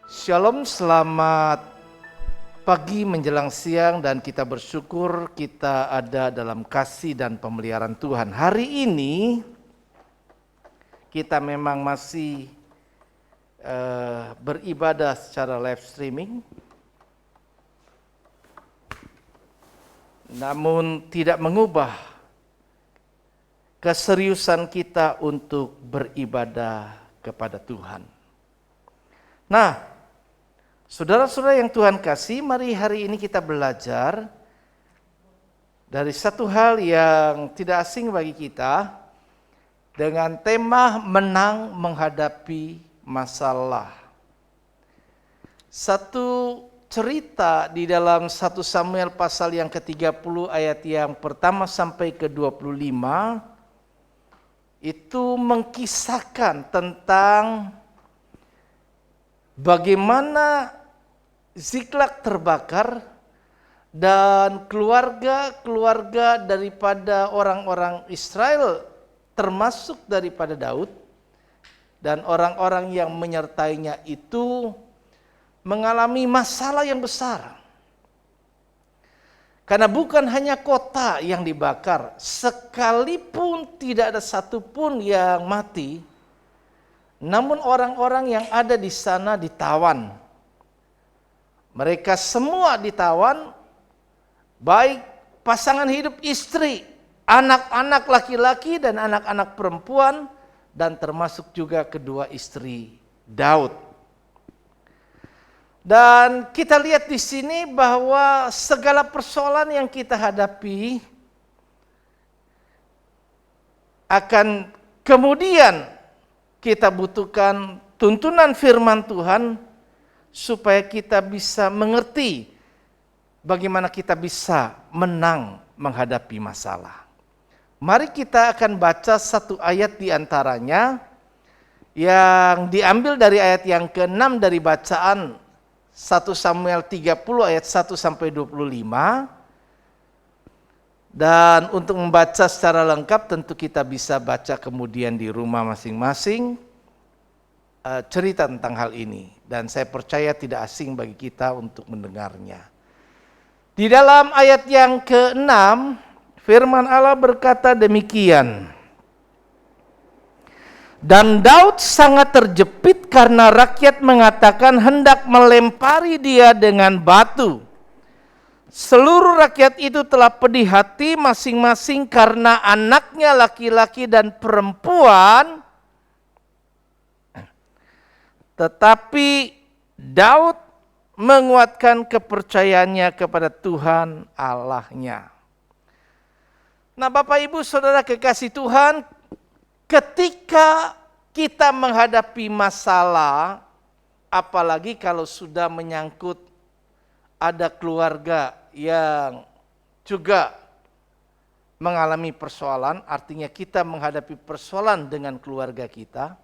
Shalom, selamat pagi menjelang siang dan kita bersyukur kita ada dalam kasih dan pemeliharaan Tuhan. Hari ini kita memang masih beribadah secara live streaming. Namun tidak mengubah keseriusan kita untuk beribadah kepada Tuhan. Nah, saudara-saudara yang Tuhan kasih, mari hari ini kita belajar dari satu hal yang tidak asing bagi kita dengan tema menang menghadapi masalah. Satu cerita di dalam 1 Samuel pasal yang ke-30 ayat yang pertama sampai ke-25 itu mengkisahkan tentang bagaimana Ziklag terbakar dan keluarga-keluarga daripada orang-orang Israel termasuk daripada Daud dan orang-orang yang menyertainya itu mengalami masalah yang besar. Karena bukan hanya kota yang dibakar, sekalipun tidak ada satupun yang mati, namun orang-orang yang ada di sana ditawan. Mereka semua ditawan, baik pasangan hidup istri, anak-anak laki-laki dan anak-anak perempuan, dan termasuk juga kedua istri Daud. Dan kita lihat di sini bahwa segala persoalan yang kita hadapi akan kemudian kita butuhkan tuntunan firman Tuhan supaya kita bisa mengerti bagaimana kita bisa menang menghadapi masalah. Mari kita akan baca satu ayat di antaranya yang diambil dari ayat yang ke-6 dari bacaan 1 Samuel 30 ayat 1 sampai 25. Dan untuk membaca secara lengkap tentu kita bisa baca kemudian di rumah masing-masing cerita tentang hal ini. Dan saya percaya tidak asing bagi kita untuk mendengarnya. Di dalam ayat yang ke-6 firman Allah berkata demikian. Dan Daud sangat terjepit karena rakyat mengatakan hendak melempari dia dengan batu. Seluruh rakyat itu telah pedih hati masing-masing karena anaknya laki-laki dan perempuan. Tetapi Daud menguatkan kepercayaannya kepada Tuhan Allahnya. Nah, Bapak Ibu Saudara kekasih Tuhan, ketika kita menghadapi masalah, apalagi kalau sudah menyangkut ada keluarga yang juga mengalami persoalan, artinya kita menghadapi persoalan dengan keluarga kita,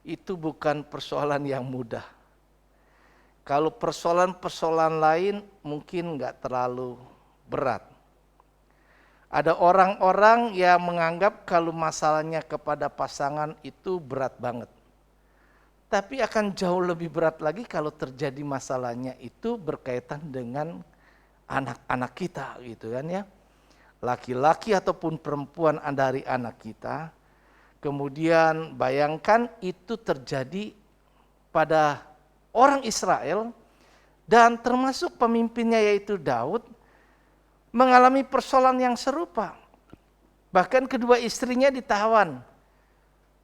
itu bukan persoalan yang mudah. Kalau persoalan-persoalan lain mungkin nggak terlalu berat. Ada orang-orang yang menganggap kalau masalahnya kepada pasangan itu berat banget. Tapi akan jauh lebih berat lagi kalau terjadi masalahnya itu berkaitan dengan anak-anak kita gitu kan ya. Laki-laki ataupun perempuan dari anak kita. Kemudian bayangkan itu terjadi pada orang Israel dan termasuk pemimpinnya yaitu Daud mengalami persoalan yang serupa. Bahkan kedua istrinya ditawan.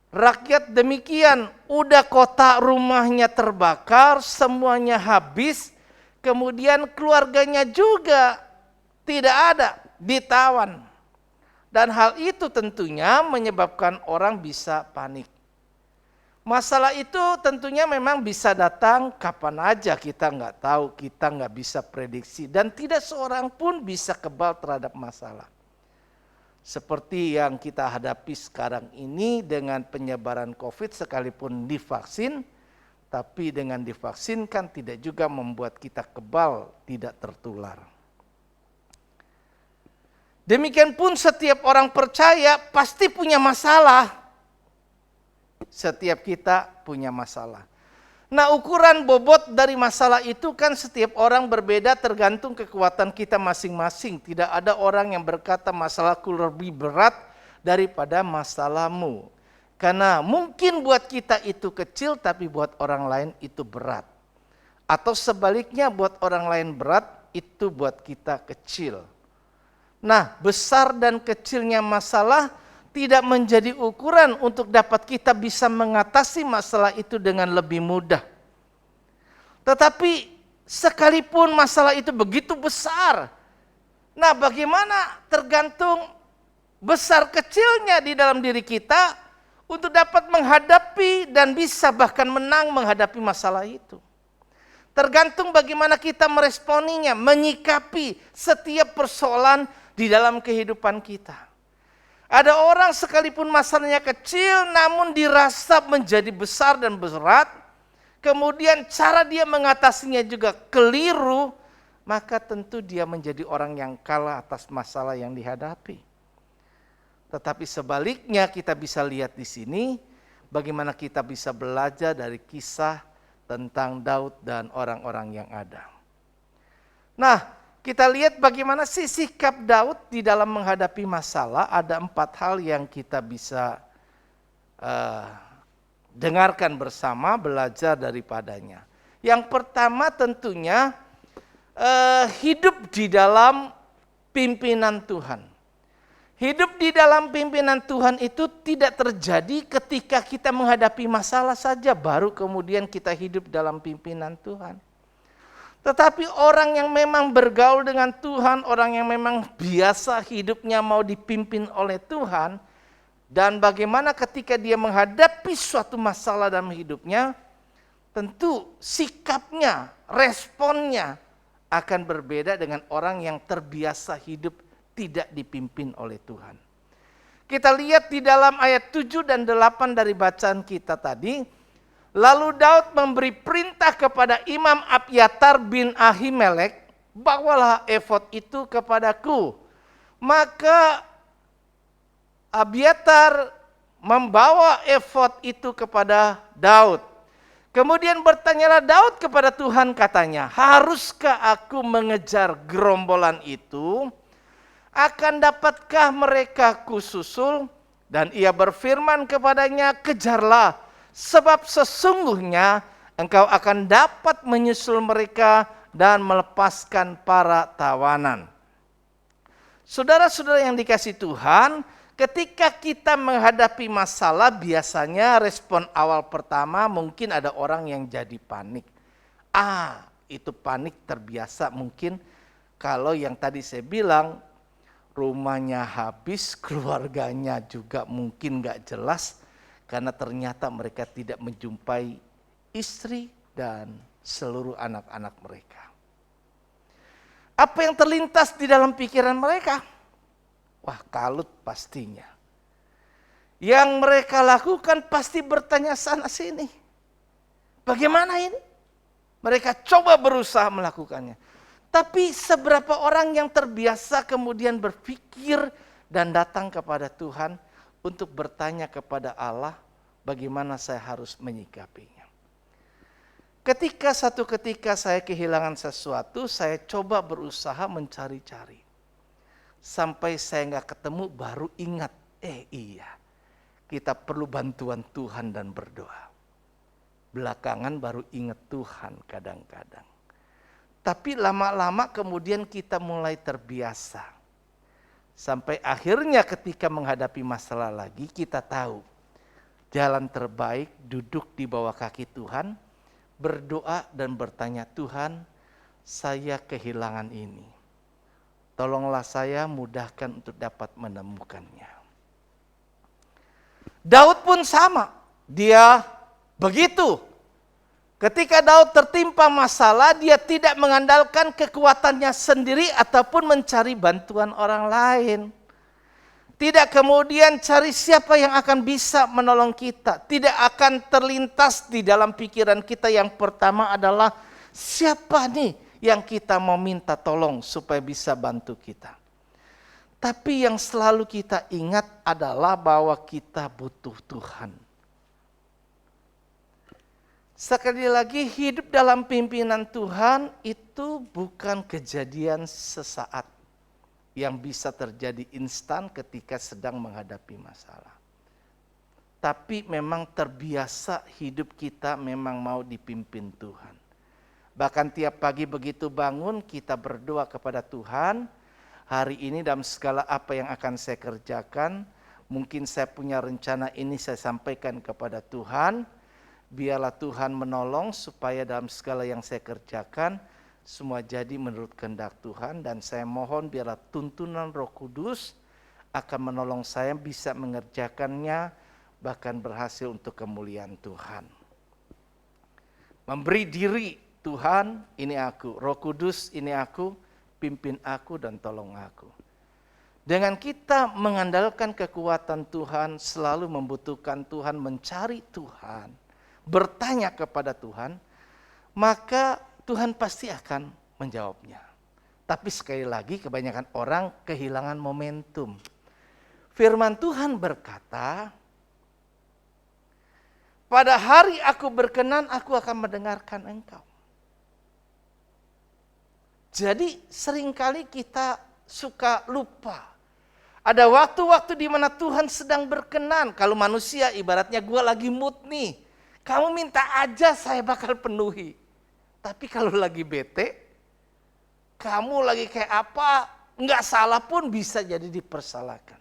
Rakyat demikian, udah kota rumahnya terbakar, semuanya habis, kemudian keluarganya juga tidak ada, ditawan. Dan hal itu tentunya menyebabkan orang bisa panik. Masalah itu tentunya memang bisa datang kapan aja, kita nggak tahu, kita nggak bisa prediksi. Dan tidak seorang pun bisa kebal terhadap masalah. Seperti yang kita hadapi sekarang ini dengan penyebaran COVID sekalipun divaksin, tapi dengan divaksin kan tidak juga membuat kita kebal, tidak tertular. Demikian pun setiap orang percaya pasti punya masalah. Setiap kita punya masalah. Nah, ukuran bobot dari masalah itu kan setiap orang berbeda tergantung kekuatan kita masing-masing. Tidak ada orang yang berkata masalahku lebih berat daripada masalahmu. Karena mungkin buat kita itu kecil tapi buat orang lain itu berat. Atau sebaliknya buat orang lain berat itu buat kita kecil. Nah, besar dan kecilnya masalah tidak menjadi ukuran untuk dapat kita bisa mengatasi masalah itu dengan lebih mudah. Tetapi sekalipun masalah itu begitu besar, nah bagaimana tergantung besar kecilnya di dalam diri kita untuk dapat menghadapi dan bisa bahkan menang menghadapi masalah itu. Tergantung bagaimana kita meresponinya, menyikapi setiap persoalan di dalam kehidupan kita. Ada orang sekalipun masalahnya kecil namun dirasa menjadi besar dan berat, kemudian cara dia mengatasinya juga keliru, maka tentu dia menjadi orang yang kalah atas masalah yang dihadapi. Tetapi sebaliknya kita bisa lihat di sini bagaimana kita bisa belajar dari kisah tentang Daud dan orang-orang yang ada. Nah, kita lihat bagaimana sih sikap Daud di dalam menghadapi masalah. Ada 4 hal yang kita bisa dengarkan bersama, belajar daripadanya. Yang pertama tentunya hidup di dalam pimpinan Tuhan. Hidup di dalam pimpinan Tuhan itu tidak terjadi ketika kita menghadapi masalah saja, baru kemudian kita hidup dalam pimpinan Tuhan. Tetapi orang yang memang bergaul dengan Tuhan, orang yang memang biasa hidupnya mau dipimpin oleh Tuhan, dan bagaimana ketika dia menghadapi suatu masalah dalam hidupnya, tentu sikapnya, responnya akan berbeda dengan orang yang terbiasa hidup tidak dipimpin oleh Tuhan. Kita lihat di dalam ayat 7 dan 8 dari bacaan kita tadi. Lalu Daud memberi perintah kepada Imam Abyatar bin Ahimelek, bawalah efod itu kepadaku. Maka Abyatar membawa efod itu kepada Daud. Kemudian bertanyalah Daud kepada Tuhan, katanya, haruskah aku mengejar gerombolan itu? Akan dapatkah mereka kususul? Dan ia berfirman kepadanya, kejarlah, sebab sesungguhnya engkau akan dapat menyusul mereka dan melepaskan para tawanan. Saudara-saudara yang dikasihi Tuhan, ketika kita menghadapi masalah, biasanya respon awal pertama mungkin ada orang yang jadi panik. Itu panik terbiasa mungkin kalau yang tadi saya bilang, rumahnya habis, keluarganya juga mungkin gak jelas, karena ternyata mereka tidak menjumpai istri dan seluruh anak-anak mereka. Apa yang terlintas di dalam pikiran mereka? Wah, kalut pastinya. Yang mereka lakukan pasti bertanya sana sini. Bagaimana ini? Mereka coba berusaha melakukannya. Tapi seberapa orang yang terbiasa kemudian berpikir dan datang kepada Tuhan untuk bertanya kepada Allah, bagaimana saya harus menyikapinya. Ketika saya kehilangan sesuatu, saya coba berusaha mencari-cari. Sampai saya nggak ketemu, baru ingat, iya, kita perlu bantuan Tuhan dan berdoa. Belakangan baru ingat Tuhan kadang-kadang. Tapi lama-lama kemudian kita mulai terbiasa. Sampai akhirnya ketika menghadapi masalah lagi, kita tahu jalan terbaik duduk di bawah kaki Tuhan, berdoa dan bertanya, Tuhan, saya kehilangan ini. Tolonglah saya, mudahkan untuk dapat menemukannya. Daud pun sama, dia begitu. Ketika Daud tertimpa masalah, dia tidak mengandalkan kekuatannya sendiri ataupun mencari bantuan orang lain. Tidak kemudian cari siapa yang akan bisa menolong kita. Tidak akan terlintas di dalam pikiran kita yang pertama adalah siapa nih yang kita mau minta tolong supaya bisa bantu kita. Tapi yang selalu kita ingat adalah bahwa kita butuh Tuhan. Sekali lagi, hidup dalam pimpinan Tuhan itu bukan kejadian sesaat yang bisa terjadi instan ketika sedang menghadapi masalah. Tapi memang terbiasa hidup kita memang mau dipimpin Tuhan. Bahkan tiap pagi begitu bangun kita berdoa kepada Tuhan, hari ini dalam segala apa yang akan saya kerjakan, mungkin saya punya rencana ini saya sampaikan kepada Tuhan, biarlah Tuhan menolong supaya dalam segala yang saya kerjakan, semua jadi menurut kehendak Tuhan. Dan saya mohon biarlah tuntunan Roh Kudus akan menolong saya bisa mengerjakannya, bahkan berhasil untuk kemuliaan Tuhan. Memberi diri, Tuhan ini aku, Roh Kudus ini aku, pimpin aku dan tolong aku. Dengan kita mengandalkan kekuatan Tuhan, selalu membutuhkan Tuhan, mencari Tuhan, bertanya kepada Tuhan, maka Tuhan pasti akan menjawabnya. Tapi sekali lagi kebanyakan orang kehilangan momentum. Firman Tuhan berkata, pada hari aku berkenan, aku akan mendengarkan engkau. Jadi seringkali kita suka lupa. Ada waktu-waktu di mana Tuhan sedang berkenan. Kalau manusia ibaratnya gue lagi mood nih. Kamu minta aja saya bakal penuhi. Tapi kalau lagi bete, kamu lagi kayak apa, nggak salah pun bisa jadi dipersalahkan.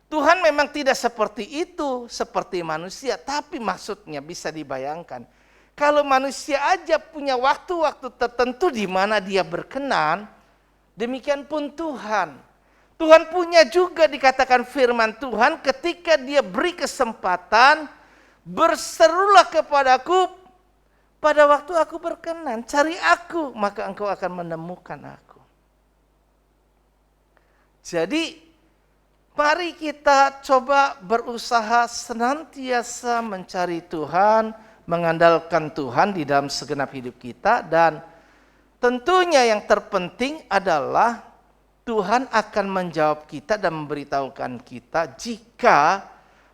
Tuhan memang tidak seperti itu, seperti manusia. Tapi maksudnya bisa dibayangkan. Kalau manusia aja punya waktu-waktu tertentu di mana dia berkenan, demikian pun Tuhan. Tuhan punya juga dikatakan firman Tuhan ketika dia beri kesempatan, berserulah kepadaku pada waktu aku berkenan, cari aku maka engkau akan menemukan aku. Jadi mari kita coba berusaha senantiasa mencari Tuhan, mengandalkan Tuhan di dalam segenap hidup kita. Dan tentunya yang terpenting adalah Tuhan akan menjawab kita dan memberitahukan kita jika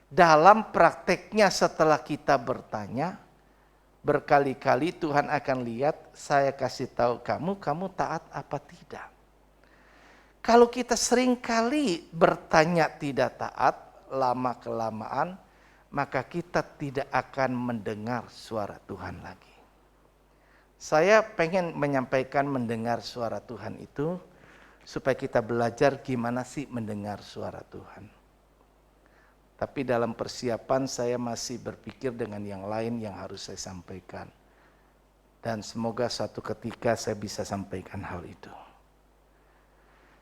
dalam prakteknya setelah kita bertanya, berkali-kali Tuhan akan lihat, saya kasih tahu kamu, kamu taat apa tidak. Kalau kita seringkali bertanya tidak taat, lama-kelamaan, maka kita tidak akan mendengar suara Tuhan lagi. Saya pengen menyampaikan mendengar suara Tuhan itu, supaya kita belajar gimana sih mendengar suara Tuhan. Tapi dalam persiapan saya masih berpikir dengan yang lain yang harus saya sampaikan. Dan semoga suatu ketika saya bisa sampaikan hal itu.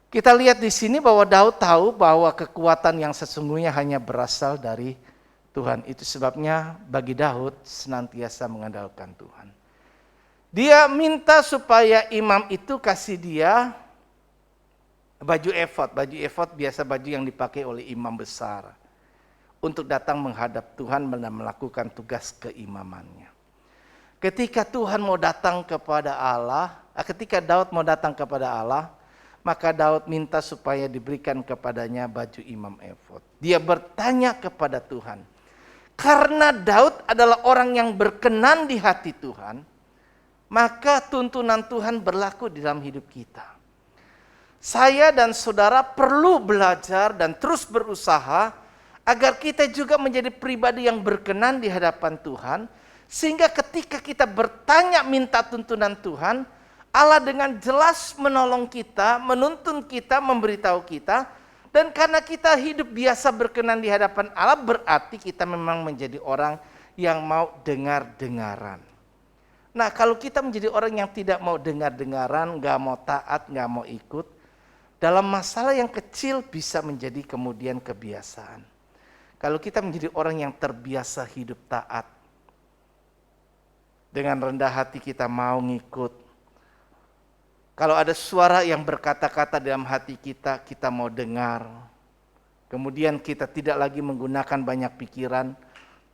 Kita lihat di sini bahwa Daud tahu bahwa kekuatan yang sesungguhnya hanya berasal dari Tuhan. Itu sebabnya bagi Daud senantiasa mengandalkan Tuhan. Dia minta supaya imam itu kasih dia baju efod. Baju efod biasa baju yang dipakai oleh imam besar. Untuk datang menghadap Tuhan dan melakukan tugas keimamannya. Ketika Tuhan mau datang kepada Allah, ketika Daud mau datang kepada Allah, maka Daud minta supaya diberikan kepadanya baju imam efod. Dia bertanya kepada Tuhan. Karena Daud adalah orang yang berkenan di hati Tuhan, maka tuntunan Tuhan berlaku di dalam hidup kita. Saya dan saudara perlu belajar dan terus berusaha agar kita juga menjadi pribadi yang berkenan di hadapan Tuhan. Sehingga ketika kita bertanya minta tuntunan Tuhan, Allah dengan jelas menolong kita, menuntun kita, memberitahu kita. Dan karena kita hidup biasa berkenan di hadapan Allah, berarti kita memang menjadi orang yang mau dengar-dengaran. Nah, kalau kita menjadi orang yang tidak mau dengar-dengaran, gak mau taat, gak mau ikut, dalam masalah yang kecil bisa menjadi kemudian kebiasaan. Kalau kita menjadi orang yang terbiasa hidup taat, dengan rendah hati kita mau ngikut. Kalau ada suara yang berkata-kata dalam hati kita, kita mau dengar. Kemudian kita tidak lagi menggunakan banyak pikiran,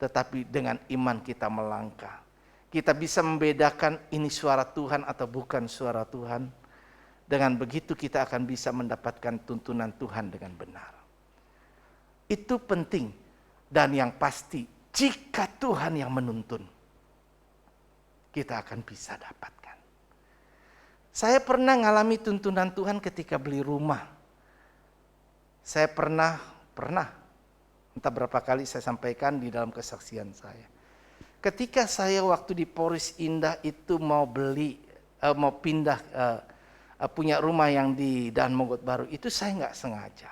tetapi dengan iman kita melangkah. Kita bisa membedakan ini suara Tuhan atau bukan suara Tuhan. Dengan begitu kita akan bisa mendapatkan tuntunan Tuhan dengan benar. Itu penting. Dan yang pasti, jika Tuhan yang menuntun, kita akan bisa dapatkan. Saya pernah ngalami tuntunan Tuhan ketika beli rumah. Saya pernah, entah berapa kali saya sampaikan di dalam kesaksian saya. Ketika saya waktu di Poris Indah itu mau pindah, punya rumah yang di Daan Mogot Baru, itu saya nggak sengaja.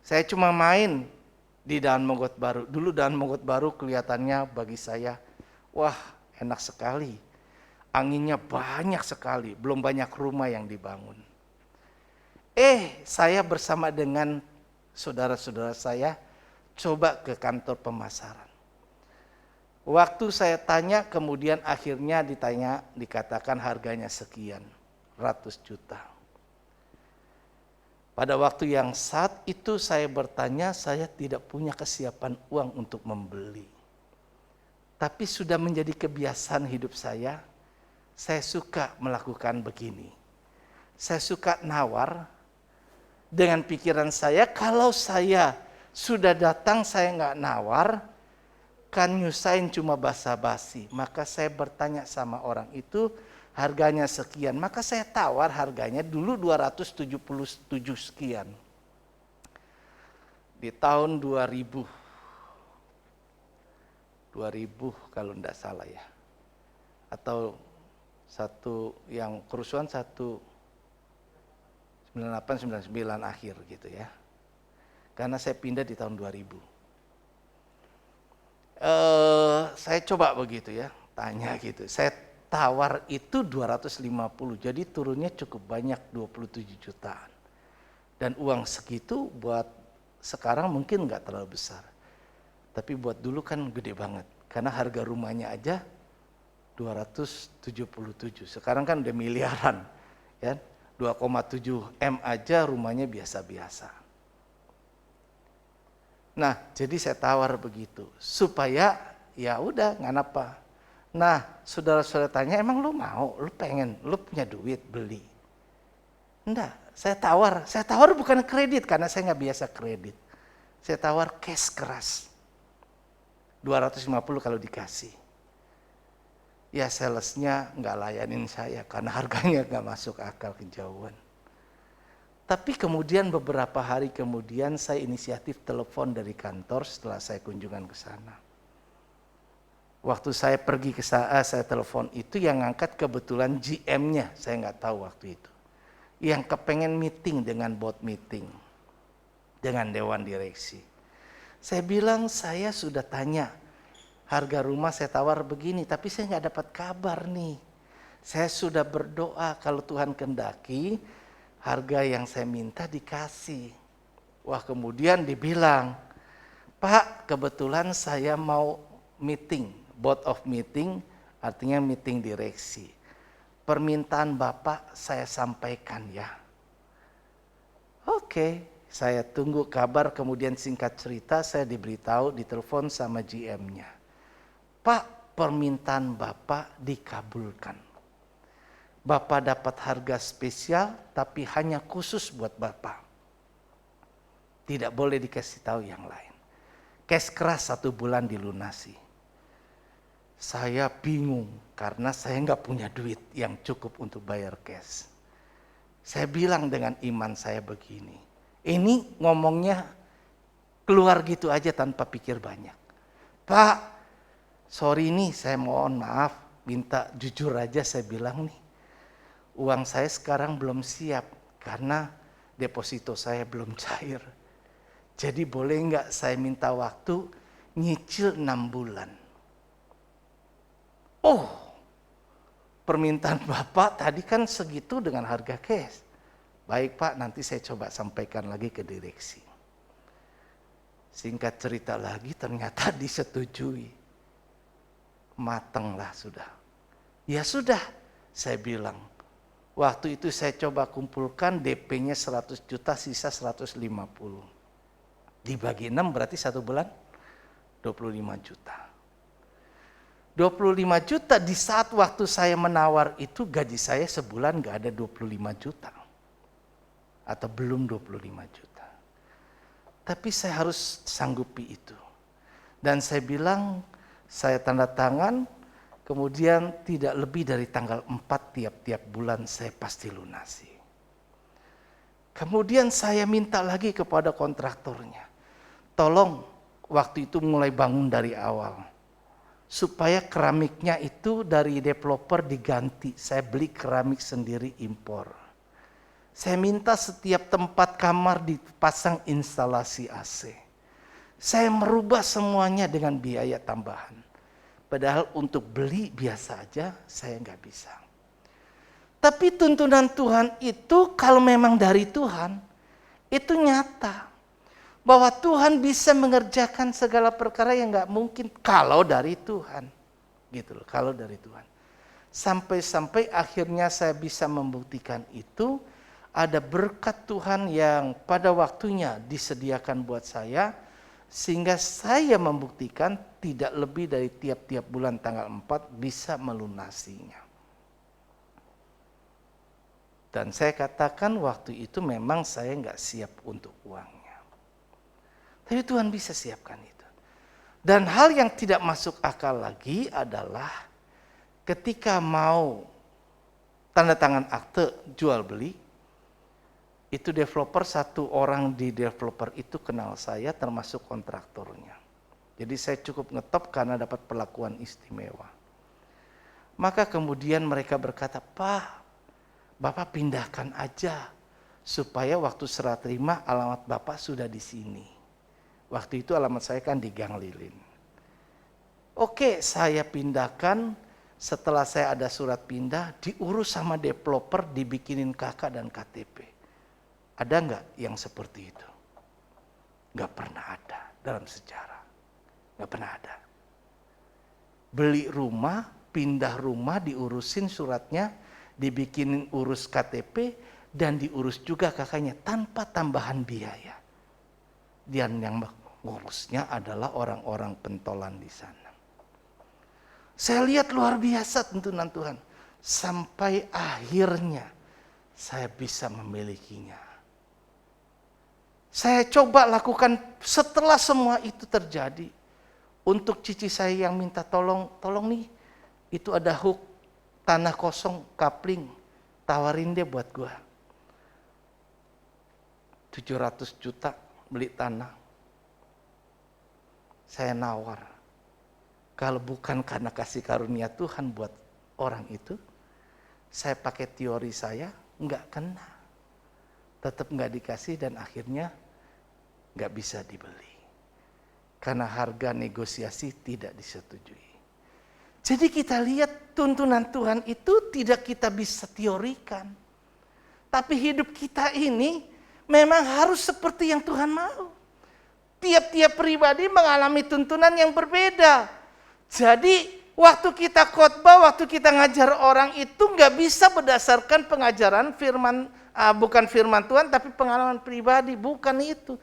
Saya cuma main di Daan Mogot Baru. Dulu Daan Mogot Baru kelihatannya bagi saya, wah enak sekali. Anginnya banyak sekali, belum banyak rumah yang dibangun. Saya bersama dengan saudara-saudara saya coba ke kantor pemasaran. Waktu saya tanya, kemudian akhirnya dikatakan harganya sekian, ratus juta. Pada waktu yang saat itu saya bertanya, saya tidak punya kesiapan uang untuk membeli. Tapi sudah menjadi kebiasaan hidup saya suka melakukan begini. Saya suka nawar dengan pikiran saya, kalau saya sudah datang saya nggak nawar, kan nyusahin cuma basa-basi. Maka saya bertanya sama orang itu, harganya sekian. Maka saya tawar harganya dulu 277 sekian. Di tahun 2000 kalau tidak salah ya. Atau satu yang kerusuhan 98-99 akhir gitu ya. Karena saya pindah di tahun 2000. Saya coba begitu ya, tanya gitu. Saya tawar itu 250, jadi turunnya cukup banyak, 27 jutaan. Dan uang segitu buat sekarang mungkin nggak terlalu besar. Tapi buat dulu kan gede banget. Karena harga rumahnya aja 277. Sekarang kan udah miliaran. Ya, 2,7 M aja rumahnya biasa-biasa. Nah, jadi saya tawar begitu supaya ya udah nggak apa. Nah, saudara-saudara tanya, emang lu mau, lu pengen, lu punya duit beli? Enggak, saya tawar bukan kredit karena saya nggak biasa kredit. Saya tawar cash keras, 250 kalau dikasih. Ya salesnya nggak layanin saya karena harganya nggak masuk akal, kejauhan. Tapi kemudian beberapa hari kemudian saya inisiatif telepon dari kantor setelah saya kunjungan ke sana. Waktu saya pergi ke sana, saya telepon itu yang ngangkat kebetulan GM-nya, saya nggak tahu waktu itu. Yang kepengen meeting dengan board meeting, dengan dewan direksi. Saya bilang saya sudah tanya, harga rumah saya tawar begini, tapi saya nggak dapat kabar nih. Saya sudah berdoa kalau Tuhan kehendaki, harga yang saya minta dikasih. Wah, kemudian dibilang, Pak, kebetulan saya mau meeting, board of meeting, artinya meeting direksi. Permintaan Bapak saya sampaikan ya. Oke, saya tunggu kabar, kemudian singkat cerita saya diberitahu, ditelepon sama GM-nya. Pak, permintaan Bapak dikabulkan. Bapak dapat harga spesial tapi hanya khusus buat Bapak. Tidak boleh dikasih tahu yang lain. Cash keras 1 bulan dilunasi. Saya bingung karena saya nggak punya duit yang cukup untuk bayar cash. Saya bilang dengan iman saya begini. Ini ngomongnya keluar gitu aja tanpa pikir banyak. Pak, sorry nih, saya mohon maaf, minta jujur aja saya bilang nih. Uang saya sekarang belum siap karena deposito saya belum cair. Jadi boleh nggak saya minta waktu nyicil 6 bulan. Oh, permintaan Bapak tadi kan segitu dengan harga cash. Baik Pak, nanti saya coba sampaikan lagi ke direksi. Singkat cerita lagi ternyata disetujui. Mateng lah sudah. Ya sudah, saya bilang. Waktu itu saya coba kumpulkan DP-nya 100 juta, sisa 150. Dibagi 6 berarti 1 bulan 25 juta. 25 juta di saat waktu saya menawar itu gaji saya sebulan gak ada 25 juta. Atau belum 25 juta. Tapi saya harus sanggupi itu. Dan saya bilang, saya tanda tangan, Kemudian tidak lebih dari tanggal 4 tiap-tiap bulan saya pasti lunasi. Kemudian saya minta lagi kepada kontraktornya, tolong waktu itu mulai bangun dari awal, supaya keramiknya itu dari developer diganti. Saya beli keramik sendiri impor. Saya minta setiap tempat kamar dipasang instalasi AC. Saya merubah semuanya dengan biaya tambahan. Padahal untuk beli biasa aja saya nggak bisa. Tapi tuntunan Tuhan itu kalau memang dari Tuhan, itu nyata. Bahwa Tuhan bisa mengerjakan segala perkara yang nggak mungkin kalau dari Tuhan. Gitu loh, kalau dari Tuhan. Sampai-sampai akhirnya saya bisa membuktikan itu, ada berkat Tuhan yang pada waktunya disediakan buat saya, sehingga saya membuktikan tidak lebih dari tiap-tiap bulan tanggal 4 bisa melunasinya. Dan saya katakan waktu itu memang saya nggak siap untuk uangnya. Tapi Tuhan bisa siapkan itu. Dan hal yang tidak masuk akal lagi adalah ketika mau tanda tangan akte jual beli, itu developer, satu orang di developer itu kenal saya termasuk kontraktornya. Jadi saya cukup ngetop karena dapat perlakuan istimewa. Maka kemudian mereka berkata, Pak, Bapak pindahkan aja supaya waktu serah terima alamat Bapak sudah di sini. Waktu itu alamat saya kan di Gang Lilin. Oke, saya pindahkan. Setelah saya ada surat pindah, diurus sama developer, dibikinin KK dan KTP. Ada nggak yang seperti itu? Nggak pernah ada dalam sejarah. Nggak pernah ada. Beli rumah, pindah rumah, diurusin suratnya, dibikinin urus KTP, dan diurus juga kakaknya tanpa tambahan biaya. Dan yang ngurusnya adalah orang-orang pentolan di sana. Saya lihat luar biasa tuntunan Tuhan. Sampai akhirnya saya bisa memilikinya. Saya coba lakukan setelah semua itu terjadi. Untuk cici saya yang minta tolong nih, itu ada hook tanah kosong, kapling, tawarin dia buat gua. 700 juta beli tanah. Saya nawar. Kalau bukan karena kasih karunia Tuhan buat orang itu, saya pakai teori saya, nggak kena. Tetap nggak dikasih dan akhirnya nggak bisa dibeli. Karena harga negosiasi tidak disetujui. Jadi kita lihat tuntunan Tuhan itu tidak kita bisa teorikan. Tapi hidup kita ini memang harus seperti yang Tuhan mau. Tiap-tiap pribadi mengalami tuntunan yang berbeda. Jadi waktu kita khotbah, waktu kita ngajar orang itu nggak bisa berdasarkan pengajaran firman, bukan firman Tuhan tapi pengalaman pribadi, bukan itu.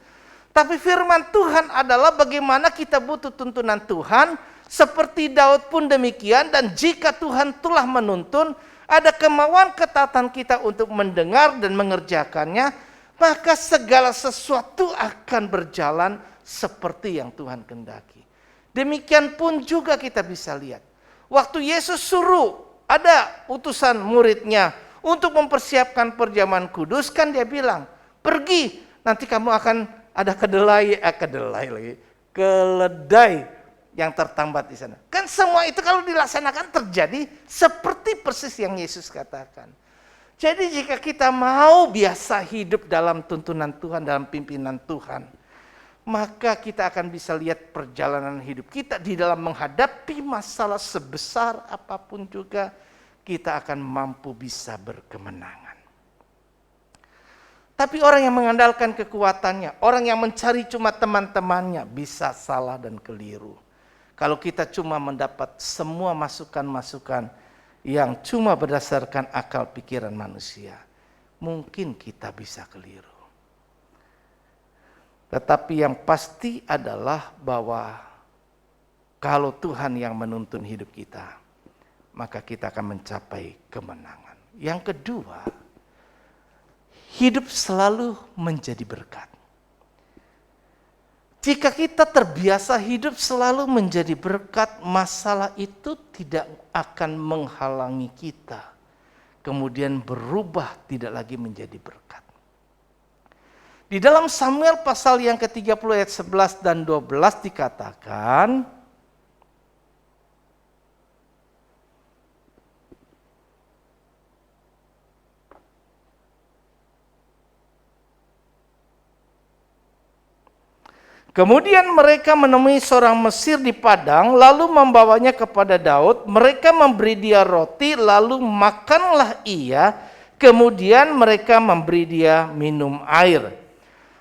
Tapi firman Tuhan adalah bagaimana kita butuh tuntunan Tuhan, seperti Daud pun demikian. Dan jika Tuhan telah menuntun, ada kemauan ketaatan kita untuk mendengar dan mengerjakannya, maka segala sesuatu akan berjalan seperti yang Tuhan kehendaki. Demikian pun juga kita bisa lihat. Waktu Yesus suruh ada utusan muridnya untuk mempersiapkan perjamuan kudus, kan dia bilang, pergi, nanti kamu akan ada keledai yang tertambat di sana. Kan semua itu kalau dilaksanakan terjadi seperti persis yang Yesus katakan. Jadi jika kita mau biasa hidup dalam tuntunan Tuhan, dalam pimpinan Tuhan, maka kita akan bisa lihat perjalanan hidup kita di dalam menghadapi masalah sebesar apapun juga, kita akan mampu bisa berkemenangan. Tapi orang yang mengandalkan kekuatannya, orang yang mencari cuma teman-temannya, bisa salah dan keliru. Kalau kita cuma mendapat semua masukan-masukan yang cuma berdasarkan akal pikiran manusia, mungkin kita bisa keliru. Tetapi yang pasti adalah bahwa kalau Tuhan yang menuntun hidup kita, maka kita akan mencapai kemenangan. Yang kedua, hidup selalu menjadi berkat. Jika kita terbiasa hidup selalu menjadi berkat, masalah itu tidak akan menghalangi kita kemudian berubah tidak lagi menjadi berkat. Di dalam Samuel pasal yang ke-30 ayat 11 dan 12 dikatakan, kemudian mereka menemui seorang Mesir di padang, lalu membawanya kepada Daud. Mereka memberi dia roti, lalu makanlah ia. Kemudian mereka memberi dia minum air.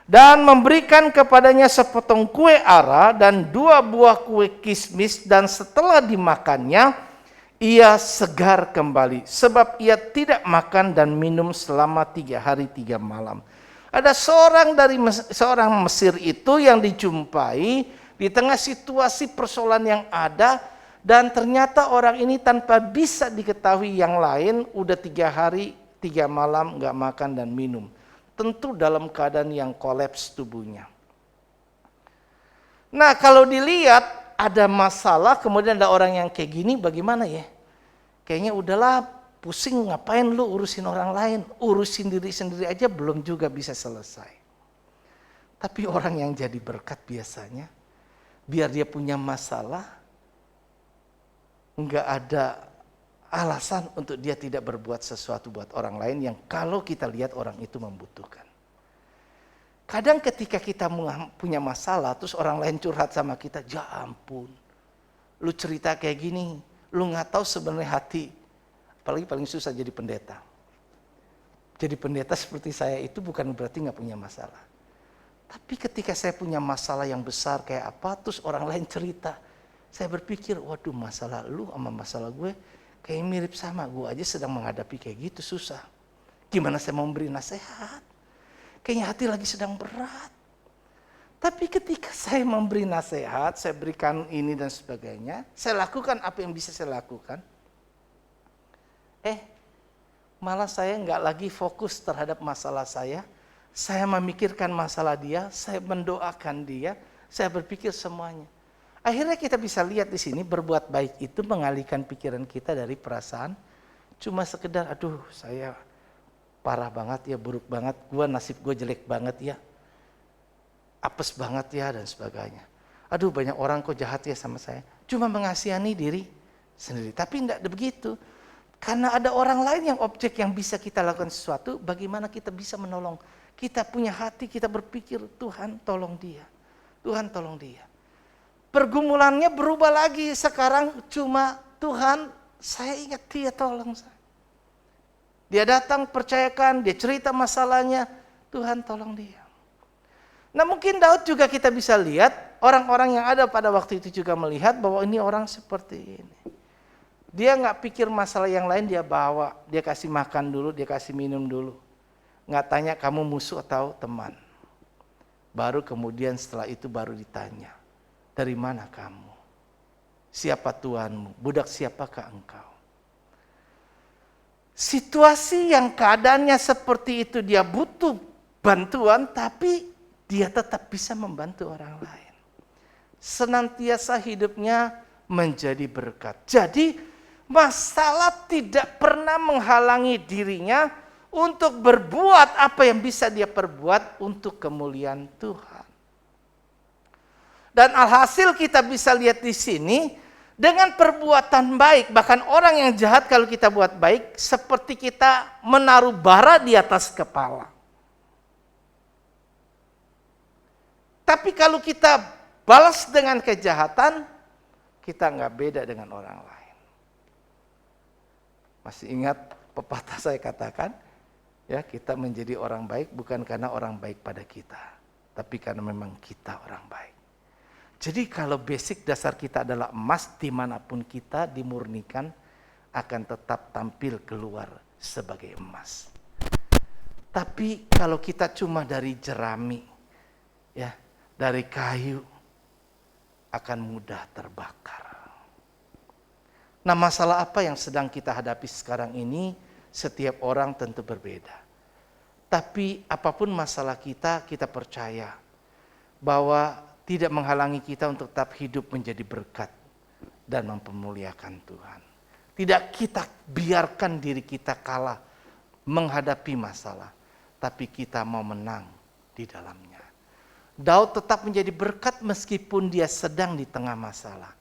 Dan memberikan kepadanya sepotong kue ara dan 2 buah kue kismis. Dan setelah dimakannya, ia segar kembali. Sebab ia tidak makan dan minum selama 3 hari 3 malam. Ada seorang Mesir itu yang dijumpai di tengah situasi persoalan yang ada, dan ternyata orang ini tanpa bisa diketahui yang lain udah 3 hari 3 malam nggak makan dan minum. Tentu dalam keadaan yang kolaps tubuhnya. Nah, kalau dilihat ada masalah, kemudian ada orang yang kayak gini, bagaimana ya? Kayaknya udahlah, pusing ngapain lu urusin orang lain, urusin diri sendiri aja belum juga bisa selesai. Tapi orang yang jadi berkat biasanya, biar dia punya masalah, enggak ada alasan untuk dia tidak berbuat sesuatu buat orang lain yang kalau kita lihat orang itu membutuhkan. Kadang ketika kita punya masalah, terus orang lain curhat sama kita, ya ampun, lu cerita kayak gini, lu nggak tahu sebenarnya hati. Apalagi paling susah jadi pendeta. Jadi pendeta seperti saya itu bukan berarti nggak punya masalah. Tapi ketika saya punya masalah yang besar kayak apa, terus orang lain cerita, saya berpikir, waduh, masalah lu sama masalah gue kayak mirip sama. Gue aja sedang menghadapi kayak gitu, susah. Gimana saya mau memberi nasihat? Kayaknya hati lagi sedang berat. Tapi ketika saya memberi nasihat, saya berikan ini dan sebagainya, saya lakukan apa yang bisa saya lakukan. Malah saya nggak lagi fokus terhadap masalah saya memikirkan masalah dia, saya mendoakan dia, saya berpikir semuanya. Akhirnya kita bisa lihat di sini berbuat baik itu mengalihkan pikiran kita dari perasaan cuma sekedar aduh saya parah banget ya, buruk banget, nasib gue jelek banget ya, apes banget ya dan sebagainya. Aduh banyak orang kok jahat ya sama saya. Cuma mengasihani diri sendiri. Tapi tidak begitu. Karena ada orang lain yang objek yang bisa kita lakukan sesuatu, bagaimana kita bisa menolong. Kita punya hati, kita berpikir Tuhan tolong dia. Tuhan tolong dia. Pergumulannya berubah lagi, sekarang cuma Tuhan saya ingat dia tolong saya. Dia datang percayakan, dia cerita masalahnya, Tuhan tolong dia. Nah mungkin Daud juga kita bisa lihat, orang-orang yang ada pada waktu itu juga melihat bahwa ini orang seperti ini. Dia nggak pikir masalah yang lain dia bawa, dia kasih makan dulu, dia kasih minum dulu. Nggak tanya kamu musuh atau teman. Baru kemudian setelah itu baru ditanya. Dari mana kamu? Siapa Tuhanmu? Budak siapakah engkau? Situasi yang keadaannya seperti itu dia butuh bantuan, tapi dia tetap bisa membantu orang lain. Senantiasa hidupnya menjadi berkat. Jadi masalah tidak pernah menghalangi dirinya untuk berbuat apa yang bisa dia perbuat untuk kemuliaan Tuhan. Dan alhasil kita bisa lihat di sini, dengan perbuatan baik, bahkan orang yang jahat kalau kita buat baik, seperti kita menaruh bara di atas kepala. Tapi kalau kita balas dengan kejahatan, kita nggak beda dengan orang lain. Masih ingat pepatah saya katakan, ya kita menjadi orang baik bukan karena orang baik pada kita, tapi karena memang kita orang baik. Jadi kalau basic dasar kita adalah emas, dimanapun kita dimurnikan akan tetap tampil keluar sebagai emas. Tapi kalau kita cuma dari jerami, ya dari kayu, akan mudah terbakar. Nah masalah apa yang sedang kita hadapi sekarang ini, setiap orang tentu berbeda. Tapi apapun masalah kita, kita percaya bahwa tidak menghalangi kita untuk tetap hidup menjadi berkat dan mempermuliakan Tuhan. Tidak kita biarkan diri kita kalah menghadapi masalah, tapi kita mau menang di dalamnya. Daud tetap menjadi berkat meskipun dia sedang di tengah masalah.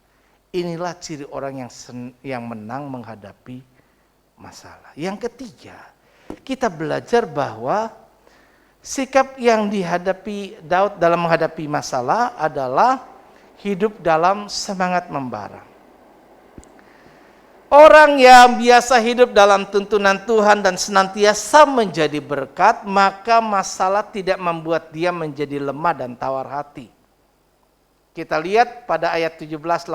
Inilah ciri orang yang menang menghadapi masalah. Yang ketiga, kita belajar bahwa sikap yang dihadapi Daud dalam menghadapi masalah adalah hidup dalam semangat membara. Orang yang biasa hidup dalam tuntunan Tuhan dan senantiasa menjadi berkat, maka masalah tidak membuat dia menjadi lemah dan tawar hati. Kita lihat pada ayat 17-18,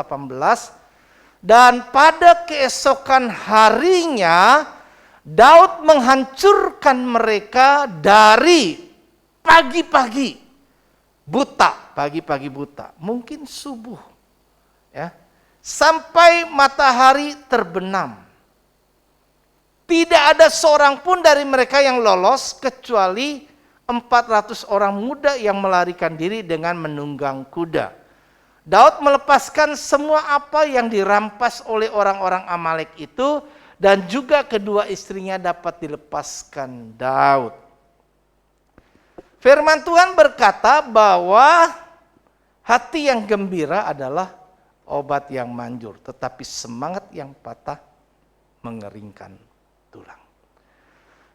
dan pada keesokan harinya Daud menghancurkan mereka dari pagi-pagi buta, pagi-pagi buta, mungkin subuh, ya, sampai matahari terbenam. Tidak ada seorang pun dari mereka yang lolos kecuali 400 orang muda yang melarikan diri dengan menunggang kuda. Daud melepaskan semua apa yang dirampas oleh orang-orang Amalek itu, dan juga kedua istrinya dapat dilepaskan Daud. Firman Tuhan berkata bahwa hati yang gembira adalah obat yang manjur, tetapi semangat yang patah mengeringkan tulang.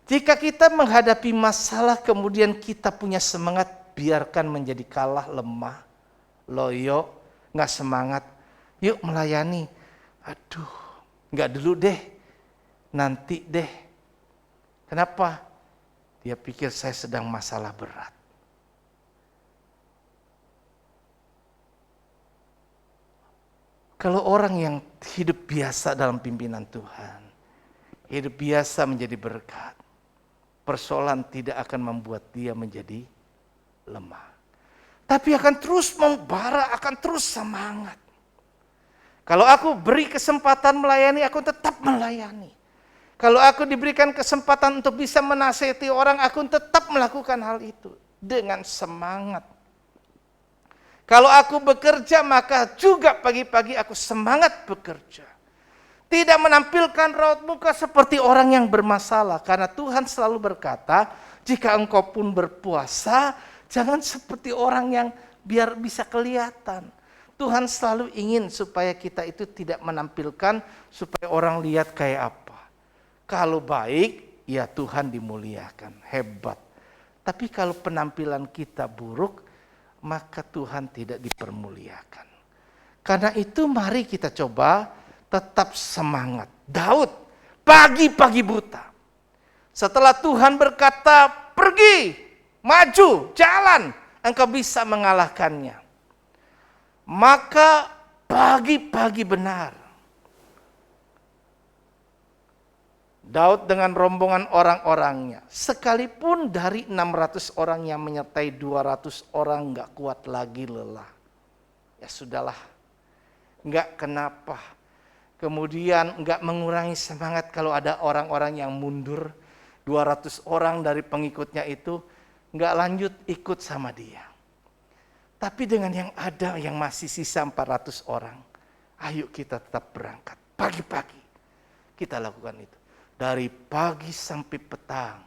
Jika kita menghadapi masalah kemudian kita punya semangat, biarkan menjadi kalah, lemah, loyo, nggak semangat, yuk melayani. Aduh, nggak dulu deh, nanti deh. Kenapa? Dia pikir saya sedang masalah berat. Kalau orang yang hidup biasa dalam pimpinan Tuhan, hidup biasa menjadi berkat, persoalan tidak akan membuat dia menjadi lemah. Tapi akan terus membara, akan terus semangat. Kalau aku beri kesempatan melayani, aku tetap melayani. Kalau aku diberikan kesempatan untuk bisa menasihati orang, aku tetap melakukan hal itu dengan semangat. Kalau aku bekerja, maka juga pagi-pagi aku semangat bekerja. Tidak menampilkan raut muka seperti orang yang bermasalah. Karena Tuhan selalu berkata, jika engkau pun berpuasa, jangan seperti orang yang biar bisa kelihatan. Tuhan selalu ingin supaya kita itu tidak menampilkan supaya orang lihat kayak apa. Kalau baik, ya Tuhan dimuliakan, hebat. Tapi kalau penampilan kita buruk, maka Tuhan tidak dipermuliakan. Karena itu mari kita coba tetap semangat. Daud pagi-pagi buta. Setelah Tuhan berkata, pergi, maju, jalan, engkau bisa mengalahkannya. Maka pagi-pagi benar, Daud dengan rombongan orang-orangnya, sekalipun dari 600 orang yang menyertai 200 orang gak kuat lagi lelah. Ya sudahlah, gak kenapa. Kemudian gak mengurangi semangat kalau ada orang-orang yang mundur. 200 orang dari pengikutnya itu gak lanjut ikut sama dia. Tapi dengan yang ada yang masih sisa 400 orang, ayo kita tetap berangkat. Pagi-pagi kita lakukan itu. Dari pagi sampai petang,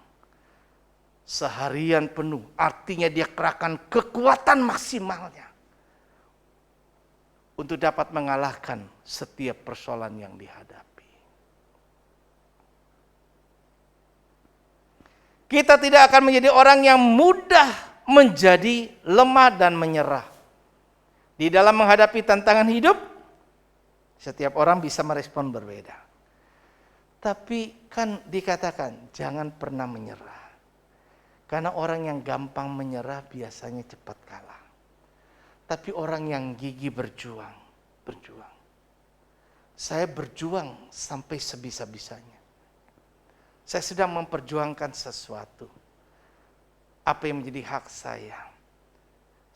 seharian penuh, artinya dia kerahkan kekuatan maksimalnya untuk dapat mengalahkan setiap persoalan yang dihadapi. Kita tidak akan menjadi orang yang mudah menjadi lemah dan menyerah. Di dalam menghadapi tantangan hidup, setiap orang bisa merespon berbeda. Tapi kan dikatakan jangan pernah menyerah. Karena orang yang gampang menyerah biasanya cepat kalah. Tapi orang yang gigih berjuang. Saya berjuang sampai sebisa-bisanya. Saya sedang memperjuangkan sesuatu. Apa yang menjadi hak saya.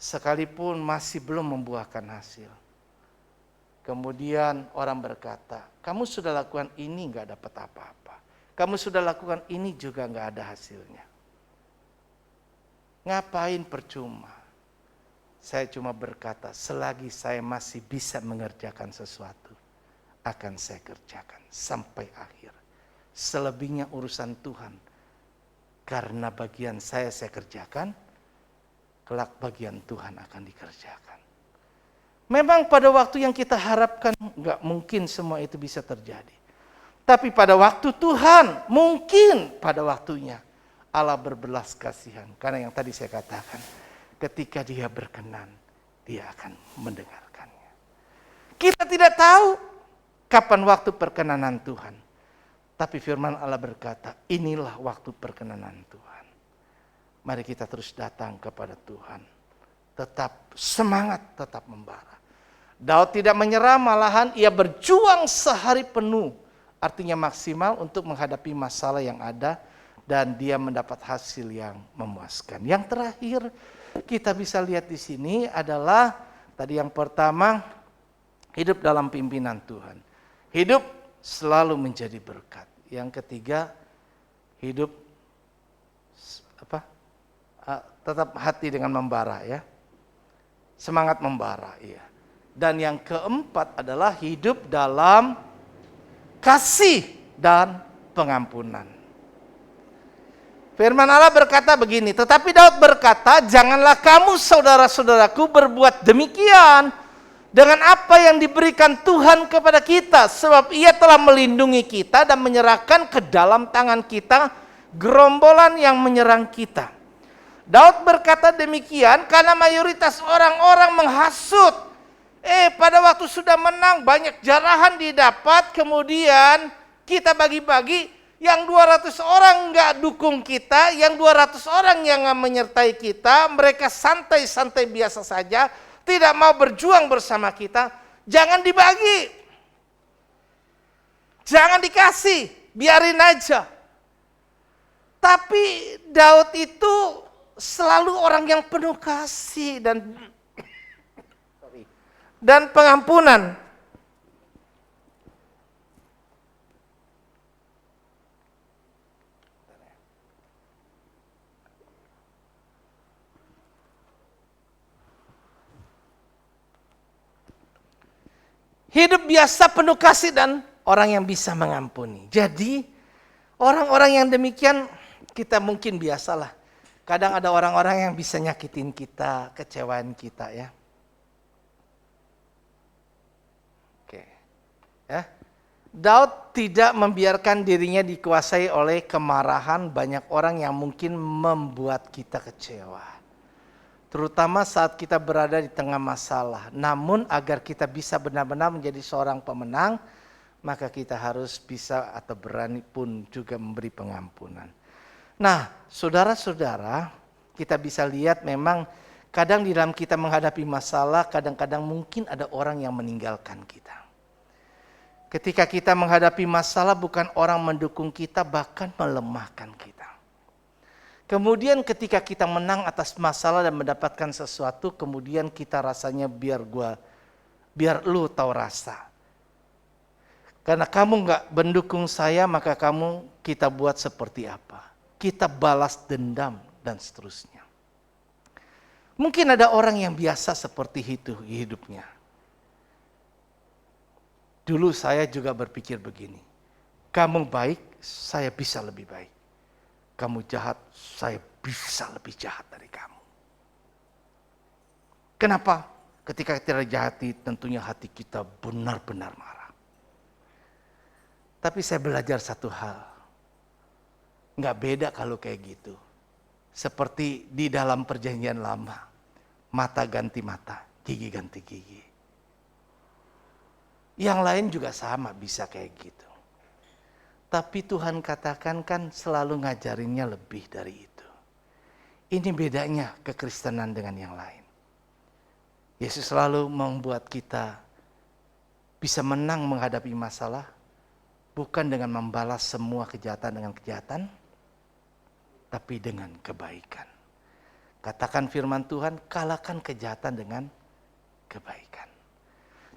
Sekalipun masih belum membuahkan hasil. Kemudian orang berkata, kamu sudah lakukan ini gak dapat apa-apa. Kamu sudah lakukan ini juga gak ada hasilnya. Ngapain percuma? Saya cuma berkata, selagi saya masih bisa mengerjakan sesuatu, akan saya kerjakan sampai akhir. Selebihnya urusan Tuhan. Karena bagian saya kerjakan, kelak bagian Tuhan akan dikerjakan. Memang pada waktu yang kita harapkan, nggak mungkin semua itu bisa terjadi. Tapi pada waktu Tuhan, mungkin pada waktunya, Allah berbelas kasihan. Karena yang tadi saya katakan, ketika Dia berkenan, Dia akan mendengarkannya. Kita tidak tahu kapan waktu perkenanan Tuhan. Tapi firman Allah berkata, inilah waktu perkenanan Tuhan. Mari kita terus datang kepada Tuhan. Tetap semangat, tetap membara. Daud tidak menyerah, malahan ia berjuang sehari penuh. Artinya maksimal untuk menghadapi masalah yang ada. Dan dia mendapat hasil yang memuaskan. Yang terakhir kita bisa lihat di sini adalah tadi yang pertama, hidup dalam pimpinan Tuhan. Hidup selalu menjadi berkat. Yang ketiga, hidup tetap hati dengan membara ya. Semangat membara ya. Dan yang keempat adalah hidup dalam kasih dan pengampunan. Firman Allah berkata begini, tetapi Daud berkata, janganlah kamu saudara-saudaraku berbuat demikian dengan apa yang diberikan Tuhan kepada kita. Sebab Ia telah melindungi kita dan menyerahkan ke dalam tangan kita gerombolan yang menyerang kita. Daud berkata demikian karena mayoritas orang-orang menghasut. Pada waktu sudah menang banyak jarahan didapat, kemudian kita bagi-bagi. Yang 200 orang nggak dukung kita, yang 200 orang yang nggak menyertai kita, mereka santai-santai biasa saja, tidak mau berjuang bersama kita, jangan dibagi. Jangan dikasih, biarin aja. Tapi Daud itu selalu orang yang penuh kasih dan pengampunan. Hidup biasa penuh kasih dan orang yang bisa mengampuni. Jadi orang-orang yang demikian kita mungkin biasalah. Kadang ada orang-orang yang bisa nyakitin kita, kecewaan kita ya. Oke. Ya. Daud tidak membiarkan dirinya dikuasai oleh kemarahan banyak orang yang mungkin membuat kita kecewa. Terutama saat kita berada di tengah masalah. Namun agar kita bisa benar-benar menjadi seorang pemenang, maka kita harus bisa atau berani pun juga memberi pengampunan. Nah, saudara-saudara, kita bisa lihat memang kadang di dalam kita menghadapi masalah, kadang-kadang mungkin ada orang yang meninggalkan kita. Ketika kita menghadapi masalah, bukan orang mendukung kita, bahkan melemahkan kita. Kemudian ketika kita menang atas masalah dan mendapatkan sesuatu, kemudian kita rasanya biar lu tahu rasa. Karena kamu nggak mendukung saya, maka kita buat seperti apa? Kita balas dendam dan seterusnya. Mungkin ada orang yang biasa seperti itu hidupnya. Dulu saya juga berpikir begini, kamu baik, saya bisa lebih baik. Kamu jahat, saya bisa lebih jahat dari kamu. Kenapa? Ketika kita dijahati, tentunya hati kita benar-benar marah. Tapi saya belajar satu hal. Nggak beda kalau kayak gitu. Seperti di dalam perjanjian lama. Mata ganti mata, gigi ganti gigi. Yang lain juga sama bisa kayak gitu. Tapi Tuhan katakan kan selalu ngajarinnya lebih dari itu. Ini bedanya kekristenan dengan yang lain. Yesus selalu membuat kita bisa menang menghadapi masalah. Bukan dengan membalas semua kejahatan dengan kejahatan. Tapi dengan kebaikan. Katakan firman Tuhan, kalahkan kejahatan dengan kebaikan.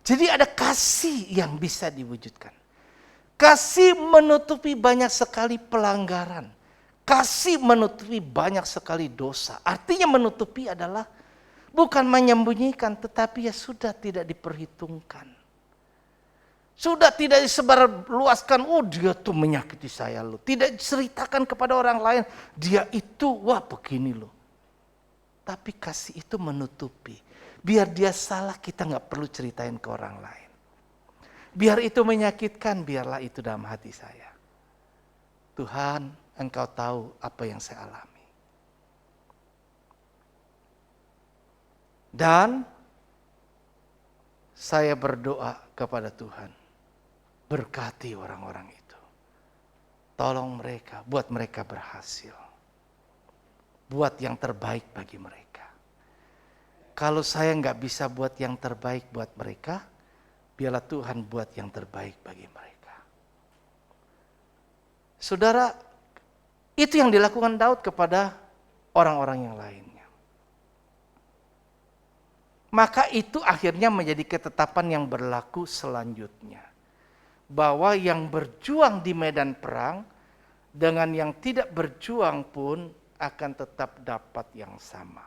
Jadi ada kasih yang bisa diwujudkan. Kasih menutupi banyak sekali pelanggaran. Kasih menutupi banyak sekali dosa. Artinya menutupi adalah Bukan menyembunyikan, tetapi ya sudah tidak diperhitungkan. Sudah tidak disebarluaskan, oh dia tuh menyakiti saya loh. Tidak diceritakan kepada orang lain, dia itu wah begini loh. Tapi kasih itu menutupi. Biar dia salah kita gak perlu ceritain ke orang lain. Biar itu menyakitkan, biarlah itu dalam hati saya. Tuhan, Engkau tahu apa yang saya alami. Dan saya berdoa kepada Tuhan, berkati orang-orang itu. Tolong mereka, buat mereka berhasil. Buat yang terbaik bagi mereka. Kalau saya nggak bisa buat yang terbaik buat mereka, biarlah Tuhan buat yang terbaik bagi mereka. Saudara, itu yang dilakukan Daud kepada orang-orang yang lainnya. Maka itu akhirnya menjadi ketetapan yang berlaku selanjutnya. Bahwa yang berjuang di medan perang dengan yang tidak berjuang pun akan tetap dapat yang sama.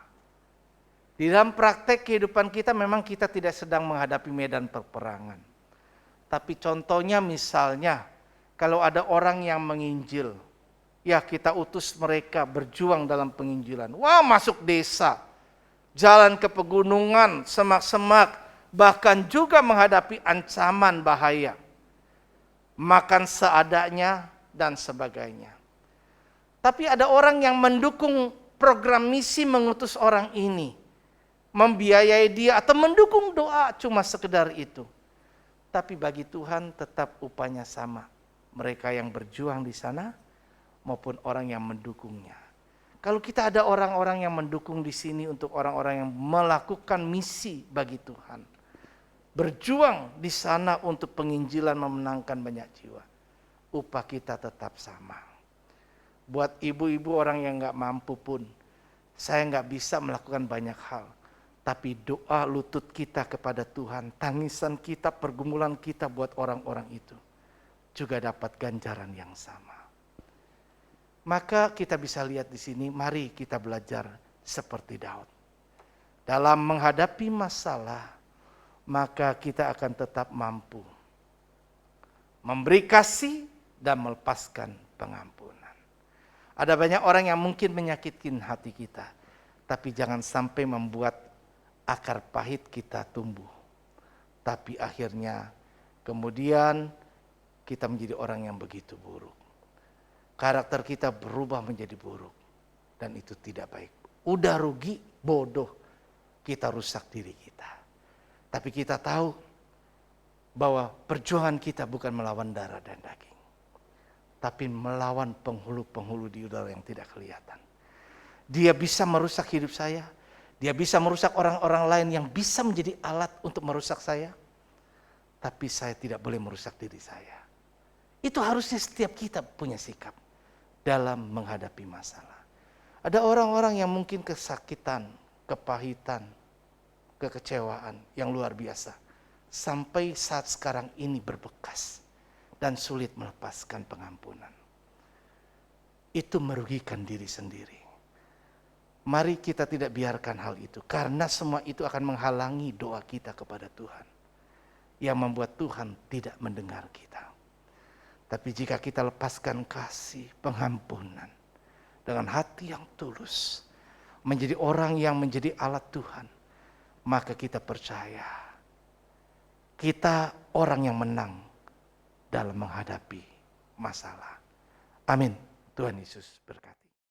Di dalam praktek kehidupan kita memang kita tidak sedang menghadapi medan peperangan. Tapi contohnya misalnya kalau ada orang yang menginjil, ya kita utus mereka berjuang dalam penginjilan. Wah, masuk desa, jalan ke pegunungan, semak-semak, bahkan juga menghadapi ancaman bahaya. Makan seadanya dan sebagainya. Tapi ada orang yang mendukung program misi mengutus orang ini. Membiayai dia atau mendukung doa cuma sekedar itu. Tapi bagi Tuhan tetap upahnya sama. Mereka yang berjuang di sana maupun orang yang mendukungnya. Kalau kita ada orang-orang yang mendukung di sini untuk orang-orang yang melakukan misi bagi Tuhan. Berjuang di sana untuk penginjilan memenangkan banyak jiwa. Upah kita tetap sama. Buat ibu-ibu orang yang gak mampu pun, saya gak bisa melakukan banyak hal. Tapi doa lutut kita kepada Tuhan, tangisan kita, pergumulan kita buat orang-orang itu, juga dapat ganjaran yang sama. Maka kita bisa lihat di sini, mari kita belajar seperti Daud. Dalam menghadapi masalah, maka kita akan tetap mampu memberi kasih dan melepaskan pengampunan. Ada banyak orang yang mungkin menyakitkan hati kita, tapi jangan sampai membuat akar pahit kita tumbuh. Tapi akhirnya kemudian kita menjadi orang yang begitu buruk. Karakter kita berubah menjadi buruk. Dan itu tidak baik. Udah rugi, bodoh. Kita rusak diri kita. Tapi kita tahu bahwa perjuangan kita bukan melawan darah dan daging. Tapi melawan penghulu-penghulu di udara yang tidak kelihatan. Dia bisa merusak hidup saya. Dia bisa merusak orang-orang lain yang bisa menjadi alat untuk merusak saya. Tapi saya tidak boleh merusak diri saya. Itu harusnya setiap kita punya sikap dalam menghadapi masalah. Ada orang-orang yang mungkin kesakitan, kepahitan, kekecewaan yang luar biasa. Sampai saat sekarang ini berbekas dan sulit melepaskan pengampunan. Itu merugikan diri sendiri. Mari kita tidak biarkan hal itu. Karena semua itu akan menghalangi doa kita kepada Tuhan. Yang membuat Tuhan tidak mendengar kita. Tapi jika kita lepaskan kasih, pengampunan. Dengan hati yang tulus. Menjadi orang yang menjadi alat Tuhan. Maka kita percaya. Kita orang yang menang dalam menghadapi masalah. Amin. Tuhan Yesus berkati.